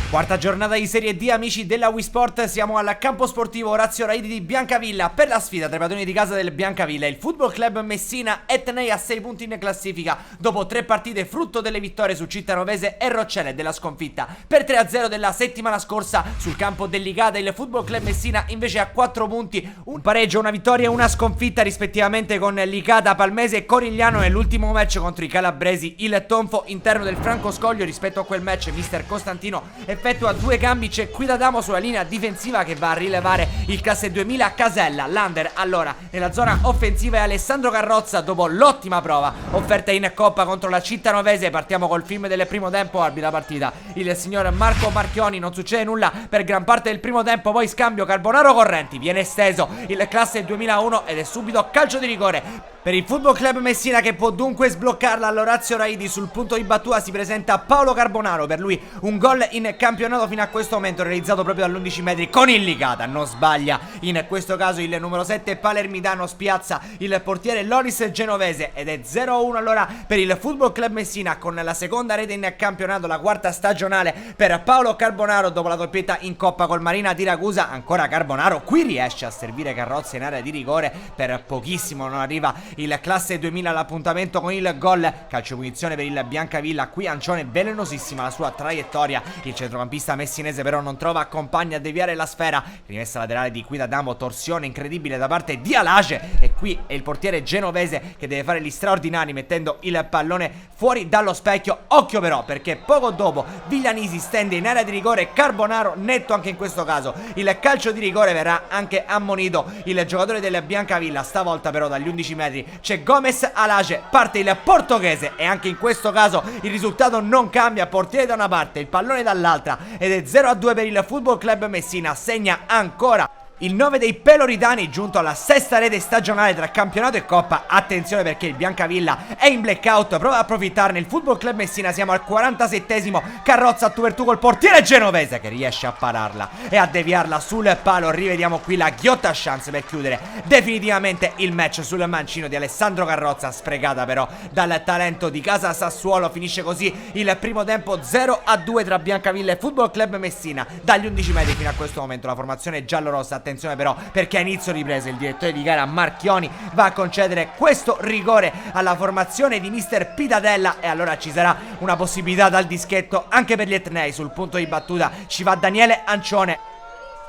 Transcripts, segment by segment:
Quarta giornata di Serie D, amici della Wii Sport. Siamo al campo sportivo Orazio Raidi di Biancavilla per la sfida tra i padroni di casa del Biancavilla, il Football Club Messina. Etnei a 6 punti in classifica dopo 3 partite, frutto delle vittorie su Cittanovese e Roccelle, della sconfitta per 3-0 della settimana scorsa sul campo del Licata. Il Football Club Messina invece ha 4 punti, un pareggio, una vittoria e una sconfitta rispettivamente con Licata, Palmese e Corigliano. Nell'ultimo match contro i calabresi, il tonfo interno del Franco Scoglio. Rispetto a quel match mister Costantino effettua 2 cambi. C'è Guidadamo sulla linea difensiva che va a rilevare il classe 2000 Casella. L'under allora nella zona offensiva è Alessandro Carrozza dopo l'ottima prova offerta in Coppa contro la Cittanovese. Partiamo col film del primo tempo, arbitra partita il signor Marco Marchioni. Non succede nulla per gran parte del primo tempo, poi scambio Carbonaro Correnti, viene esteso il classe 2001 ed è subito calcio di rigore per il Football Club Messina, che può dunque sbloccarla. All'Orazio Raidi sul punto di battuta si presenta Paolo Carbonaro, per lui un gol in campionato fino a questo momento realizzato proprio dall'11 metri con il Licata. Non sbaglia in questo caso il numero 7 palermitano, spiazza il portiere Loris Genovese ed è 0-1 allora per il Football Club Messina, con la seconda rete in campionato, la quarta stagionale per Paolo Carbonaro dopo la doppietta in Coppa col Marina di Ragusa. Ancora Carbonaro, qui riesce a servire Carrozza in area di rigore, per pochissimo non arriva il classe 2000 all'appuntamento con il gol. Calcio punizione per il Biancavilla, qui Ancione velenosissima la sua traiettoria, il centrocampista messinese però non trova compagni a deviare la sfera. Rimessa laterale di Guidadamo, torsione incredibile da parte di Alage e qui è il portiere genovese che deve fare gli straordinari mettendo il pallone fuori dallo specchio. Occhio però, perché poco dopo Viglianisi stende in area di rigore, Carbonaro netto anche in questo caso. Il calcio di rigore verrà anche ammonito il giocatore del Biancavilla, stavolta però dagli 11 metri c'è Gomez. Alage, parte il portoghese e anche in questo caso il risultato non cambia, portiere da una parte, il pallone dall'altra ed è 0-2 per il Football Club Messina. Segna ancora il 9 dei peloritani, giunto alla sesta rete stagionale tra campionato e Coppa. Attenzione perché il Biancavilla è in blackout, prova a approfittarne il Football Club Messina. Siamo al 47esimo, Carrozza a tu per tu col portiere genovese che riesce a pararla e a deviarla sul palo. Rivediamo qui la ghiotta chance per chiudere definitivamente il match sul mancino di Alessandro Carrozza, sprecata però dal talento di casa Sassuolo. Finisce così il primo tempo 0-2 tra Biancavilla e Football Club Messina dagli 11 metri fino a questo momento. La formazione giallorossa, attenzione però perché a inizio ripresa il direttore di gara Marchioni va a concedere questo rigore alla formazione di mister Pitadella e allora ci sarà una possibilità dal dischetto anche per gli etnei. Sul punto di battuta ci va Daniele Ancione,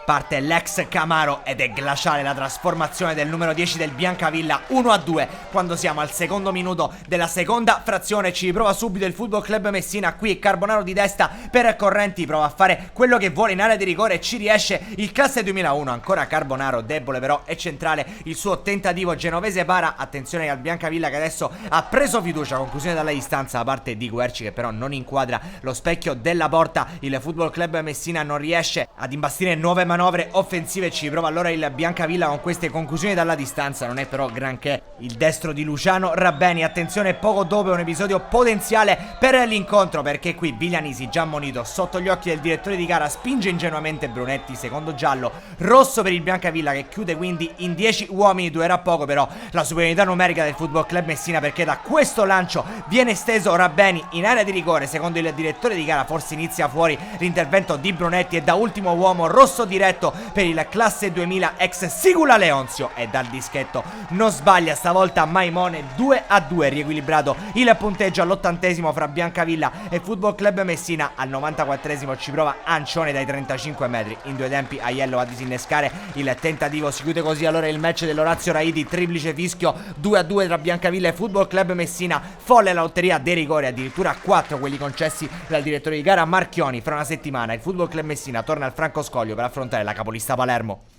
parte l'ex Camaro ed è glaciale la trasformazione del numero 10 del Biancavilla. 1-2 quando siamo al secondo minuto della seconda frazione. Ci riprova subito il Football Club Messina, qui Carbonaro di testa per Correnti, prova a fare quello che vuole in area di rigore e ci riesce il classe 2001. Ancora Carbonaro, debole però è centrale il suo tentativo, genovese para. Attenzione al Biancavilla che adesso ha preso fiducia, conclusione dalla distanza da parte di Guerci che però non inquadra lo specchio della porta. Il Football Club Messina non riesce ad imbastire nuove manovre offensive, ci prova allora il Biancavilla con queste conclusioni dalla distanza. Non è però granché il destro di Luciano Rabbeni. Attenzione, poco dopo è un episodio potenziale per l'incontro perché qui Viglianisi, già ammonito sotto gli occhi del direttore di gara, spinge ingenuamente Brunetti, secondo giallo rosso per il Biancavilla che chiude quindi in 10 uomini. Durerà poco però la superiorità numerica del Football Club Messina perché da questo lancio viene esteso Rabbeni in area di rigore. Secondo il direttore di gara forse inizia fuori l'intervento di Brunetti e da ultimo uomo rosso diretto per il classe 2000 ex Sigula Leonzio e dal dischetto non sbaglia stavolta Maimone. 2-2 riequilibrato il punteggio all'80esimo fra Biancavilla e Football Club Messina. Al 94esimo ci prova Ancione dai 35 metri, in 2 tempi Aiello a disinnescare il tentativo. Si chiude così allora il match dell'Orazio Raidi, triplice fischio, 2-2 tra Biancavilla e Football Club Messina. Folle la lotteria dei rigori, addirittura 4 quelli concessi dal direttore di gara Marchioni. Fra una settimana il Football Club Messina torna al Franco Scoglio per affrontare la capolista Palermo.